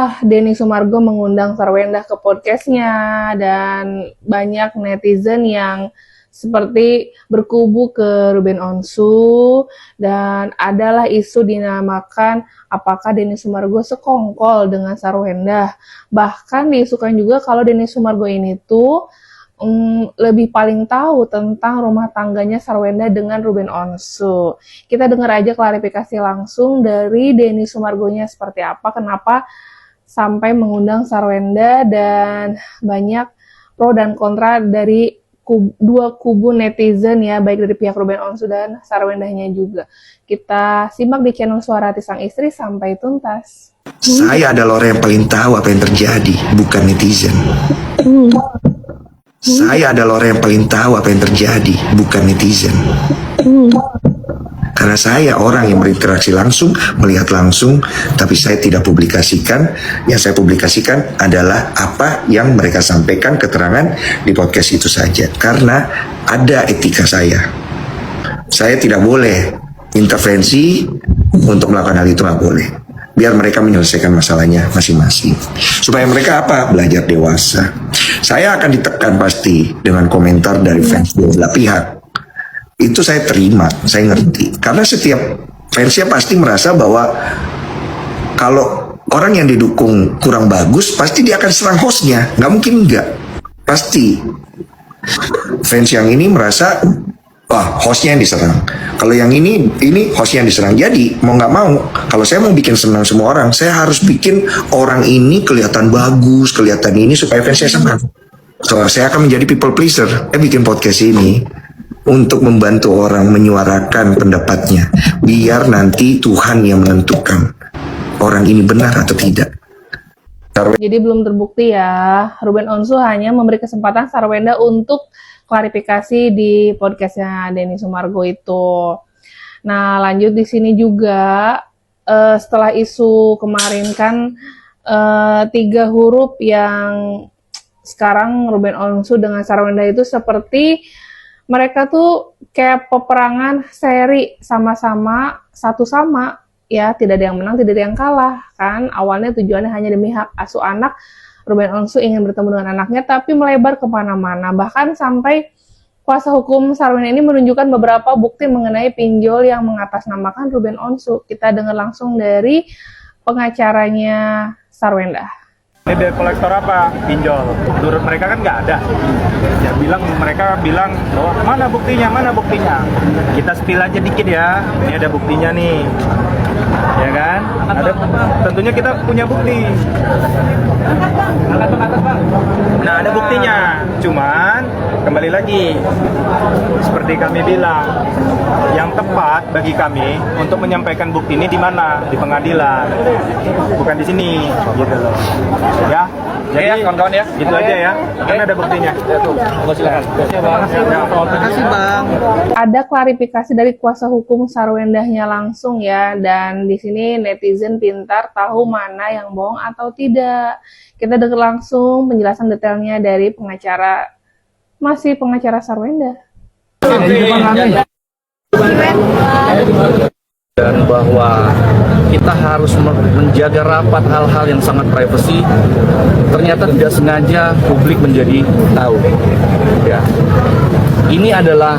setelah Denny Sumargo mengundang Sarwendah ke podcastnya dan banyak netizen yang seperti berkubu ke Ruben Onsu dan adalah isu dinamakan apakah Denny Sumargo sekongkol dengan Sarwendah. Bahkan diisukan juga kalau Denny Sumargo ini tuh lebih paling tahu tentang rumah tangganya Sarwendah dengan Ruben Onsu. Kita dengar aja klarifikasi langsung dari Denny Sumargonya seperti apa, kenapa sampai mengundang Sarwendah dan banyak pro dan kontra dari dua kubu netizen ya, baik dari pihak Ruben Onsu dan Sarwendahnya juga. Kita simak di channel Suara Hati Sang Istri sampai tuntas. Saya adalah orang yang paling tahu apa yang terjadi, bukan netizen. Saya adalah orang yang paling tahu apa yang terjadi, bukan netizen. Karena saya orang yang berinteraksi langsung, melihat langsung, tapi saya tidak publikasikan. Yang saya publikasikan adalah apa yang mereka sampaikan keterangan di podcast itu saja. Karena ada etika saya. Saya tidak boleh intervensi untuk melakukan hal itu, nggak boleh. Biar mereka menyelesaikan masalahnya masing-masing. Supaya mereka apa? Belajar dewasa. Saya akan ditekan pasti dengan komentar dari fans belah pihak. Itu saya terima, saya ngerti. Karena setiap fansnya pasti merasa bahwa kalau orang yang didukung kurang bagus, pasti dia akan serang hostnya. Nggak mungkin enggak. Pasti. Fans yang ini merasa, wah hostnya yang diserang. Kalau yang ini hostnya yang diserang. Jadi mau nggak mau, kalau saya mau bikin senang semua orang, saya harus bikin orang ini kelihatan bagus, kelihatan ini supaya fansnya senang. So, saya akan menjadi people pleaser. Bikin podcast ini untuk membantu orang menyuarakan pendapatnya, biar nanti Tuhan yang menentukan orang ini benar atau tidak. Jadi belum terbukti ya, Ruben Onsu hanya memberi kesempatan Sarwendah untuk klarifikasi di podcastnya Denny Sumargo itu. Nah lanjut di sini juga setelah isu kemarin kan 3 huruf yang sekarang Ruben Onsu dengan Sarwendah itu seperti mereka tuh kayak peperangan seri sama-sama, satu sama, ya tidak ada yang menang, tidak ada yang kalah, kan awalnya tujuannya hanya demi hak asuh anak, Ruben Onsu ingin bertemu dengan anaknya, tapi melebar kemana-mana, bahkan sampai kuasa hukum Sarwendah ini menunjukkan beberapa bukti mengenai pinjol yang mengatasnamakan Ruben Onsu. Kita dengar langsung dari pengacaranya Sarwendah. Ini debt kolektor apa? Pinjol. Menurut mereka kan nggak ada. Ya mereka bilang bahwa mana buktinya? Kita spill aja dikit ya. Ini ada buktinya nih. Ya kan? Tentunya kita punya bukti. Nah ada buktinya. Cuman kembali lagi seperti kami bilang, yang tepat bagi kami untuk menyampaikan bukti ini di mana? Di pengadilan. Bukan di sini. Gitu loh. Ya, jadi kawan-kawan ya, gitu aja ya. Karena ada buktinya. Ya tuh, silakan. Terima kasih Bang. Ada klarifikasi dari kuasa hukum Sarwendahnya langsung ya, dan di sini netizen pintar tahu mana yang bohong atau tidak. Kita dengar langsung penjelasan detailnya dari pengacara Sarwendah. Dan bahwa kita harus menjaga rapat hal-hal yang sangat privasi, ternyata tidak sengaja publik menjadi tahu. Ya. Ini adalah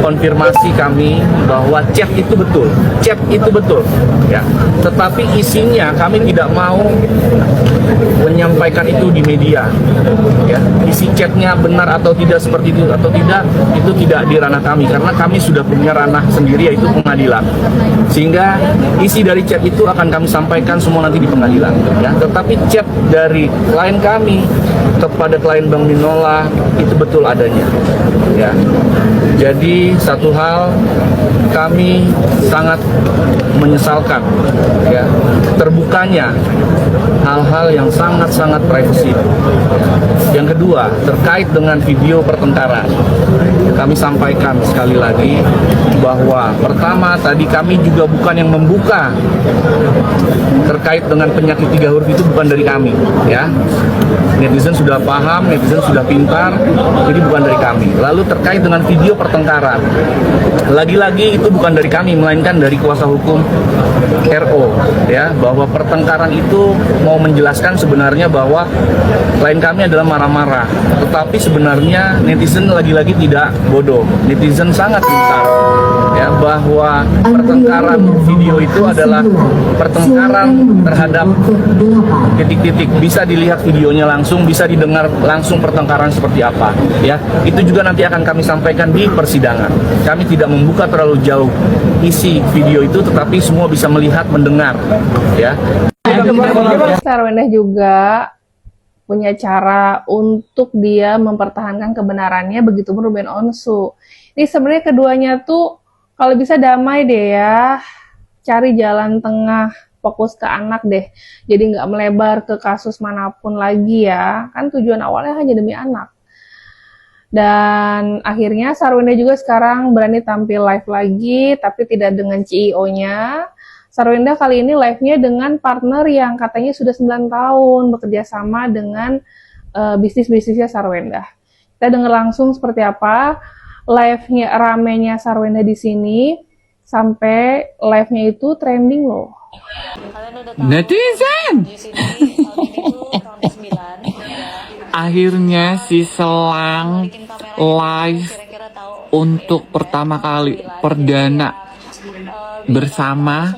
konfirmasi kami bahwa chat itu betul, ya. Tetapi isinya kami tidak mau menyampaikan itu di media, ya. Isi chatnya benar atau tidak seperti itu atau tidak, itu tidak di ranah kami karena kami sudah punya ranah sendiri yaitu pengadilan. Sehingga isi dari chat itu akan kami sampaikan semua nanti di pengadilan, ya. Tetapi chat dari klien kami kepada klien Bang Minola itu betul adanya, ya. Jadi satu hal kami sangat menyesalkan, ya, terbukanya hal-hal yang sangat-sangat privasi. Yang kedua, terkait dengan video pertengkaran, kami sampaikan sekali lagi bahwa pertama tadi kami juga bukan yang membuka terkait dengan penyakit 3 huruf itu, bukan dari kami, ya. Netizen sudah paham, netizen sudah pintar, jadi bukan dari kami. Lalu terkait dengan video pertengkaran, lagi-lagi itu bukan dari kami, melainkan dari kuasa hukum RO, ya, bahwa pertengkaran itu mau menjelaskan sebenarnya bahwa klien kami adalah marah-marah, tetapi sebenarnya netizen lagi-lagi tidak bodoh, netizen sangat pintar, ya, bahwa pertengkaran video itu adalah pertengkaran terhadap titik-titik. Bisa dilihat videonya langsung, bisa didengar langsung pertengkaran seperti apa, ya. Itu juga nanti akan kami sampaikan di persidangan. Kami tidak membuka terlalu jauh isi video itu, tetapi semua bisa melihat, mendengar, ya. Sarwendah juga punya cara untuk dia mempertahankan kebenarannya, begitu pun Ruben Onsu. Ini sebenarnya keduanya tuh kalau bisa damai deh ya, cari jalan tengah, fokus ke anak deh. Jadi nggak melebar ke kasus manapun lagi ya, kan tujuan awalnya hanya demi anak. Dan akhirnya Sarwendah juga sekarang berani tampil live lagi, tapi tidak dengan CEO-nya. Sarwendah kali ini live-nya dengan partner yang katanya sudah 9 tahun bekerja sama dengan bisnis-bisnisnya Sarwendah. Kita dengar langsung seperti apa live-nya, ramenya Sarwendah di sini, sampai live-nya itu trending loh. Netizen! Akhirnya si Selang live untuk pertama kali perdana bersama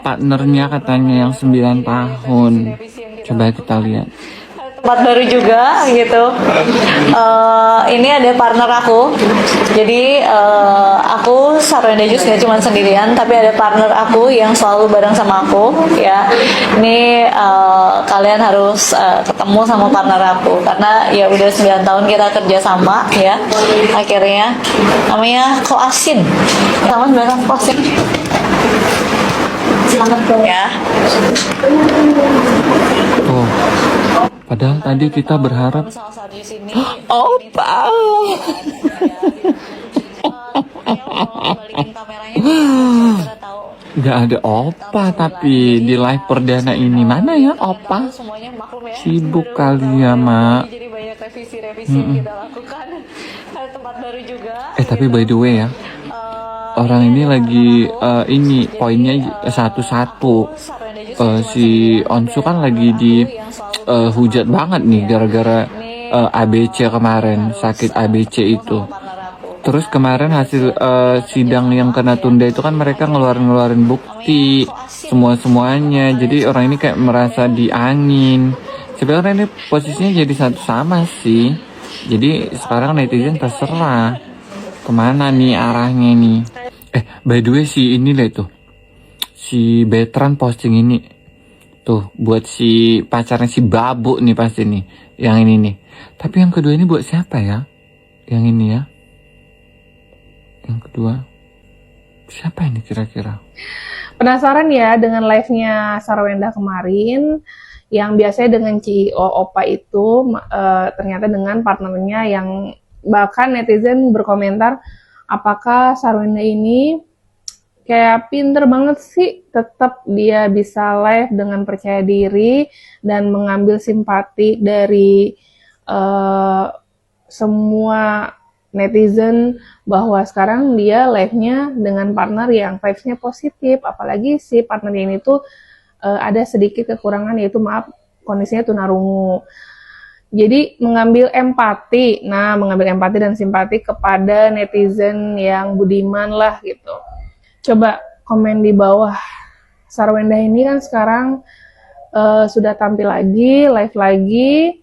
partnernya katanya yang 9 tahun. Coba kita lihat. Tempat baru juga gitu. Ini ada partner aku. Jadi aku Sarwendah Jus gak cuma sendirian, tapi ada partner aku yang selalu bareng sama aku. Ya, ini kalian harus ketemu sama partner aku karena ya udah 9 tahun kita kerja sama ya. Akhirnya namanya Koasin. Sama 9 tahun Koasin. Selamat ya. Tuh. Padahal tadi kita berharap Opa. Gak ada opa, tapi di live perdana ini mana ya opa? Sibuk kali ya, Mak. Jadi banyak revisi-revisi yang kita lakukan. Ada tempat baru juga. Tapi by the way ya, orang ini lagi ini poinnya satu-satu. Si Onsu kan lagi di hujat banget nih gara-gara ABC kemarin, sakit ABC itu. Terus kemarin hasil sidang yang kena tunda itu kan mereka ngeluarin bukti semuanya. Jadi orang ini kayak merasa di angin. Sebenarnya ini posisinya jadi satu sama sih. Jadi sekarang netizen terserah kemana nih arahnya nih. By the way si ini lah tuh, si Betran posting ini tuh buat si pacarnya si Babu nih pasti nih, yang ini nih. Tapi yang kedua ini buat siapa ya? Yang ini ya? Yang kedua siapa ini kira-kira? Penasaran ya dengan live-nya Sarwendah kemarin, yang biasanya dengan CEO Opa itu ternyata dengan partnernya yang bahkan netizen berkomentar, apakah Sarwendah ini kayak pinter banget sih, tetap dia bisa live dengan percaya diri dan mengambil simpati dari semua netizen, bahwa sekarang dia live-nya dengan partner yang vibes-nya positif, apalagi si partner ini tuh ada sedikit kekurangan, yaitu maaf kondisinya tunarungu. Jadi mengambil empati dan simpati kepada netizen yang budiman lah gitu. Coba komen di bawah, Sarwendah ini kan sekarang sudah tampil lagi, live lagi,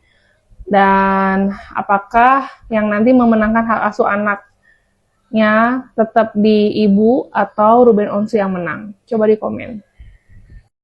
dan apakah yang nanti memenangkan hak asuh anaknya tetap di ibu atau Ruben Onsu yang menang? Coba di komen.